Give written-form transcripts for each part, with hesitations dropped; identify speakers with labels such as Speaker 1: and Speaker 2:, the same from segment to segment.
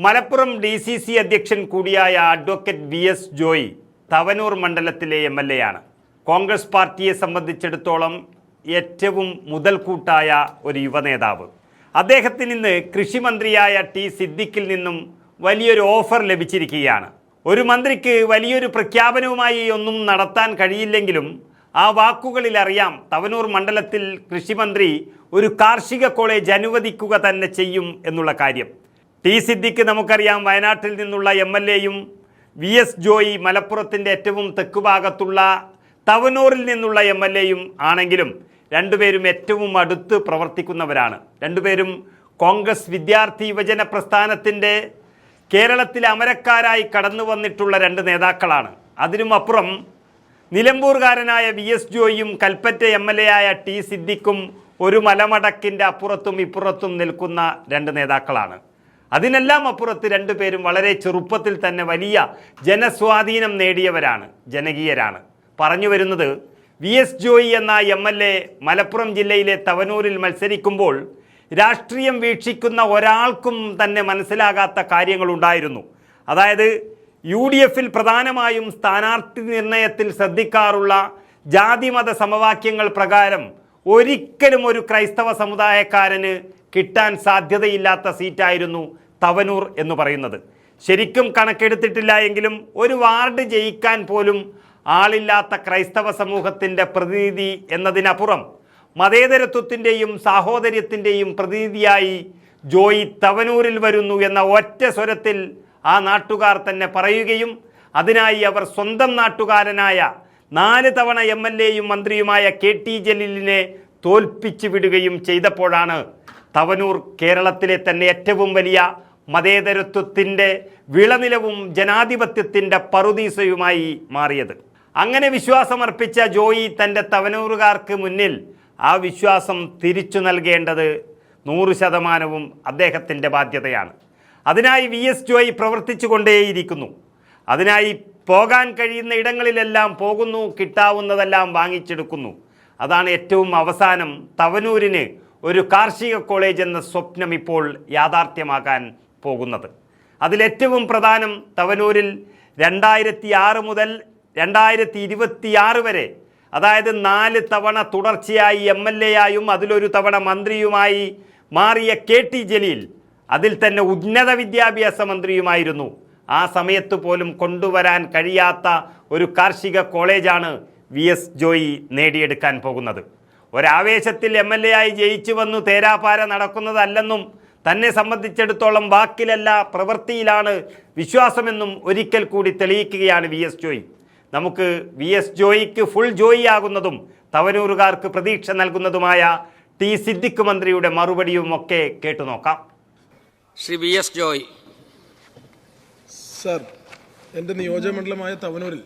Speaker 1: Malappuram DCC അധ്യക്ഷൻ കൂടിയായ advocate VS Joy Thavanur മണ്ഡലത്തിലെ MLA ആണ്. കോൺഗ്രസ് പാർട്ടിയെ സംബന്ധിച്ചിടത്തോളം ഏറ്റവും മുതൽക്കൂട്ടായ ഒരു യുവനേതാവ്. അദ്ദേഹത്തിന് ഇന്ന് കൃഷിമന്ത്രിയായ T സിദ്ദിഖിൽ നിന്നും വലിയൊരു ഓഫർ ലഭിച്ചിരിക്കുകയാണ്. ഒരു മന്ത്രിക്ക് വലിയൊരു പ്രഖ്യാപനവുമായി ഒന്നും നടത്താൻ കഴിയില്ലെങ്കിലും ആ വാക്കുകളിൽ അറിയാം തവനൂർ മണ്ഡലത്തിൽ കൃഷിമന്ത്രി ഒരു കാർഷിക കോളേജ് അനുവദിക്കുക തന്നെ ചെയ്യും എന്നുള്ള കാര്യം. T സിദ്ദിഖ് നമുക്കറിയാം വയനാട്ടിൽ നിന്നുള്ള MLAയും VS ജോയി മലപ്പുറത്തിൻ്റെ ഏറ്റവും തെക്കുഭാഗത്തുള്ള തവനൂരിൽ നിന്നുള്ള MLAയും ആണെങ്കിലും രണ്ടുപേരും ഏറ്റവും അടുത്ത് പ്രവർത്തിക്കുന്നവരാണ്. രണ്ടുപേരും കോൺഗ്രസ് വിദ്യാർത്ഥി യുവജന പ്രസ്ഥാനത്തിൻ്റെ കേരളത്തിലെ അമരക്കാരായി കടന്നു വന്നിട്ടുള്ള രണ്ട് നേതാക്കളാണ്. അതിനുമപ്പുറം നിലമ്പൂർകാരനായ VS ജോയിയും കൽപ്പറ്റ MLA ആയ T സിദ്ദിഖും ഒരു മലമടക്കിൻ്റെ അപ്പുറത്തും ഇപ്പുറത്തും നിൽക്കുന്ന രണ്ട് നേതാക്കളാണ്. അതിനെല്ലാം അപ്പുറത്ത് രണ്ടുപേരും വളരെ ചെറുപ്പത്തിൽ തന്നെ വലിയ ജനസ്വാധീനം നേടിയവരാണ്, ജനകീയരാണ്. പറഞ്ഞു വരുന്നത് VS ജോയി എന്ന MLA മലപ്പുറം ജില്ലയിലെ തവനൂരിൽ മത്സരിക്കുമ്പോൾ രാഷ്ട്രീയം വീക്ഷിക്കുന്ന ഒരാൾക്കും തന്നെ മനസ്സിലാകാത്ത കാര്യങ്ങളുണ്ടായിരുന്നു. അതായത് UDFിൽ പ്രധാനമായും സ്ഥാനാർത്ഥി നിർണയത്തിൽ ശ്രദ്ധിക്കാറുള്ള ജാതിമത സമവാക്യങ്ങൾ പ്രകാരം ഒരിക്കലും ഒരു ക്രൈസ്തവ സമുദായക്കാരന് കിട്ടാൻ സാധ്യതയില്ലാത്ത സീറ്റായിരുന്നു തവനൂർ എന്ന് പറയുന്നത്. ശരിക്കും കണക്കെടുത്തിട്ടില്ല എങ്കിലും ഒരു വാർഡ് ജയിക്കാൻ പോലും ആളില്ലാത്ത ക്രൈസ്തവ സമൂഹത്തിൻ്റെ പ്രതിനിധി എന്നതിനപ്പുറം മതേതരത്വത്തിൻ്റെയും സാഹോദര്യത്തിൻ്റെയും പ്രതിനിധിയായി ജോയി തവനൂരിൽ വരുന്നു എന്ന ഒറ്റ സ്വരത്തിൽ ആ നാട്ടുകാർ തന്നെ പറയുകയും അതിനായി അവർ സ്വന്തം നാട്ടുകാരനായ 4 തവണ MLAയും മന്ത്രിയുമായ KT ജലീലിനെ തോൽപ്പിച്ചു വിടുകയും ചെയ്തപ്പോഴാണ് തവനൂർ കേരളത്തിലെ തന്നെ ഏറ്റവും വലിയ മതേതരത്വത്തിൻ്റെ വിളനിലവും ജനാധിപത്യത്തിൻ്റെ പറുദീസയുമായി മാറിയത്. അങ്ങനെ വിശ്വാസമർപ്പിച്ച ജോയി തൻ്റെ തവനൂറുകാർക്ക് മുന്നിൽ ആ വിശ്വാസം തിരിച്ചു നൽകേണ്ടത് 100% അദ്ദേഹത്തിൻ്റെ ബാധ്യതയാണ്. അതിനായി VS ജോയി പ്രവർത്തിച്ചു കൊണ്ടേയിരിക്കുന്നു. അതിനായി പോകാൻ കഴിയുന്ന ഇടങ്ങളിലെല്ലാം പോകുന്നു, കിട്ടാവുന്നതെല്ലാം വാങ്ങിച്ചെടുക്കുന്നു. അതാണ് ഏറ്റവും അവസാനം തവനൂരിന് ഒരു കാർഷിക കോളേജ് എന്ന സ്വപ്നം ഇപ്പോൾ യാഥാർത്ഥ്യമാക്കാൻ പോകുന്നത്. അതിലേറ്റവും പ്രധാനം തവനൂരിൽ 2006 മുതൽ 2026 വരെ, അതായത് 4 തവണ തുടർച്ചയായി MLAയായും അതിലൊരു തവണ മന്ത്രിയുമായി മാറിയ KT ജലീൽ അതിൽ തന്നെ ഉന്നത വിദ്യാഭ്യാസ മന്ത്രിയുമായിരുന്നു. ആ സമയത്ത് പോലും കൊണ്ടുവരാൻ കഴിയാത്ത ഒരു കാർഷിക കോളേജാണ് VS ജോയി നേടിയെടുക്കാൻ പോകുന്നത്. ഒരാവേശത്തിൽ MLA ആയി ജയിച്ചു വന്നു തേരാപാര നടക്കുന്നതല്ലെന്നും തന്നെ സംബന്ധിച്ചിടത്തോളം വാക്കിലല്ല പ്രവൃത്തിയിലാണ് വിശ്വാസമെന്നും ഒരിക്കൽ കൂടി തെളിയിക്കുകയാണ് VS ജോയി. നമുക്ക് VS ജോയിക്ക് ഫുൾ ജോയി ആകുന്നതും തവനൂറുകാർക്ക് പ്രതീക്ഷ നൽകുന്നതുമായ T സിദ്ദിഖ് മന്ത്രിയുടെ മറുപടിയും ഒക്കെ കേട്ടു നോക്കാം.
Speaker 2: ശ്രീ VS ജോയി.
Speaker 3: സർ, എൻ്റെ നിയോജകമണ്ഡലമായ തവനൂരിൽ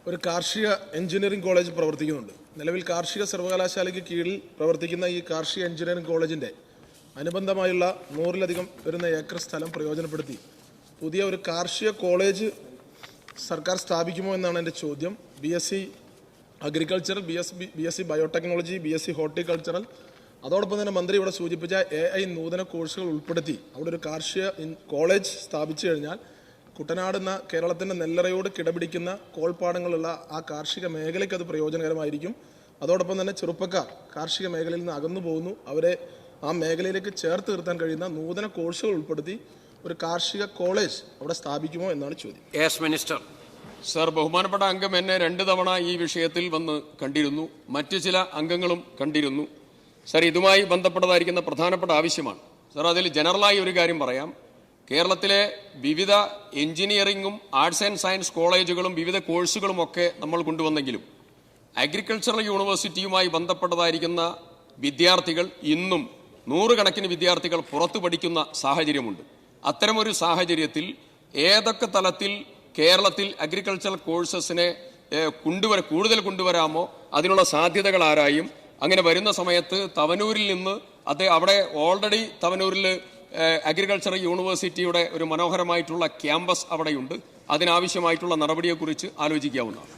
Speaker 3: ഒരു കാർഷിക എഞ്ചിനീയറിംഗ് കോളേജ് പ്രവർത്തിക്കുന്നുണ്ട്. നിലവിൽ കാർഷിക സർവകലാശാലയ്ക്ക് കീഴിൽ പ്രവർത്തിക്കുന്ന ഈ കാർഷിക എഞ്ചിനീയറിംഗ് കോളേജിൻ്റെ അനുബന്ധമായുള്ള 100-ലധികം വരുന്ന ഏക്കർ സ്ഥലം പ്രയോജനപ്പെടുത്തി പുതിയ ഒരു കാർഷിക കോളേജ് സർക്കാർ സ്ഥാപിക്കുമോ എന്നാണ് എൻ്റെ ചോദ്യം. BSc agricultural, BSc biotechnology, BSc horticultural, അതോടൊപ്പം തന്നെ മന്ത്രി ഇവിടെ സൂചിപ്പിച്ച AI നൂതന കോഴ്സുകൾ ഉൾപ്പെടുത്തി അവിടെ ഒരു കാർഷിക കോളേജ് സ്ഥാപിച്ചു കഴിഞ്ഞാൽ കുട്ടനാട് എന്ന കേരളത്തിൻ്റെ നെല്ലറയോട് കിടപിടിക്കുന്ന കോൾപ്പാടങ്ങളുള്ള ആ കാർഷിക മേഖലയ്ക്ക് അത് പ്രയോജനകരമായിരിക്കും. അതോടൊപ്പം തന്നെ ചെറുപ്പക്കാർ കാർഷിക മേഖലയിൽ നിന്ന് അകന്നു പോകുന്നു, അവരെ ആ മേഖലയിലേക്ക് ചേർത്ത് നിർത്താൻ കഴിയുന്ന നൂതന കോഴ്സുകൾ ഉൾപ്പെടുത്തി ഒരു കാർഷിക കോളേജ് അവിടെ സ്ഥാപിക്കുമോ എന്നാണ് ചോദ്യം.
Speaker 2: Yes minister.
Speaker 4: സർ, ബഹുമാനപ്പെട്ട അംഗം എന്നെ 2 തവണ ഈ വിഷയത്തിൽ വന്ന് കണ്ടിരുന്നു, മറ്റു ചില അംഗങ്ങളും കണ്ടിരുന്നു. സർ, ഇതുമായി ബന്ധപ്പെട്ടതായിരിക്കുന്ന പ്രധാനപ്പെട്ട ആവശ്യമാണ്. സർ, അതിൽ ജനറലായി ഒരു കാര്യം പറയാം. കേരളത്തിലെ വിവിധ എഞ്ചിനീയറിംഗും ആർട്സ് ആൻഡ് സയൻസ് കോളേജുകളും വിവിധ കോഴ്സുകളും ഒക്കെ നമ്മൾ കൊണ്ടുവന്നെങ്കിലും അഗ്രികൾച്ചറൽ യൂണിവേഴ്സിറ്റിയുമായി ബന്ധപ്പെട്ടതായിരിക്കുന്ന വിദ്യാർത്ഥികൾ ഇന്നും 100 കണക്കിന് വിദ്യാർത്ഥികൾ പുറത്തു പഠിക്കുന്ന സാഹചര്യമുണ്ട്. അത്തരമൊരു സാഹചര്യത്തിൽ ഏതൊക്കെ തലത്തിൽ കേരളത്തിൽ അഗ്രികൾച്ചറൽ കോഴ്സസിനെ കൂടുതൽ കൊണ്ടുവരാമോ അതിനുള്ള സാധ്യതകൾ ആരായും. അങ്ങനെ വരുന്ന സമയത്ത് തവനൂരിൽ നിന്ന് അവിടെ ഓൾറെഡി തവനൂരിൽ അഗ്രികൾച്ചറൽ യൂണിവേഴ്സിറ്റിയുടെ ഒരു മനോഹരമായിട്ടുള്ള ക്യാമ്പസ് അവിടെയുണ്ട്. അതിനാവശ്യമായിട്ടുള്ള നടപടിയെക്കുറിച്ച് ആലോചിക്കാവുന്നതാണ്.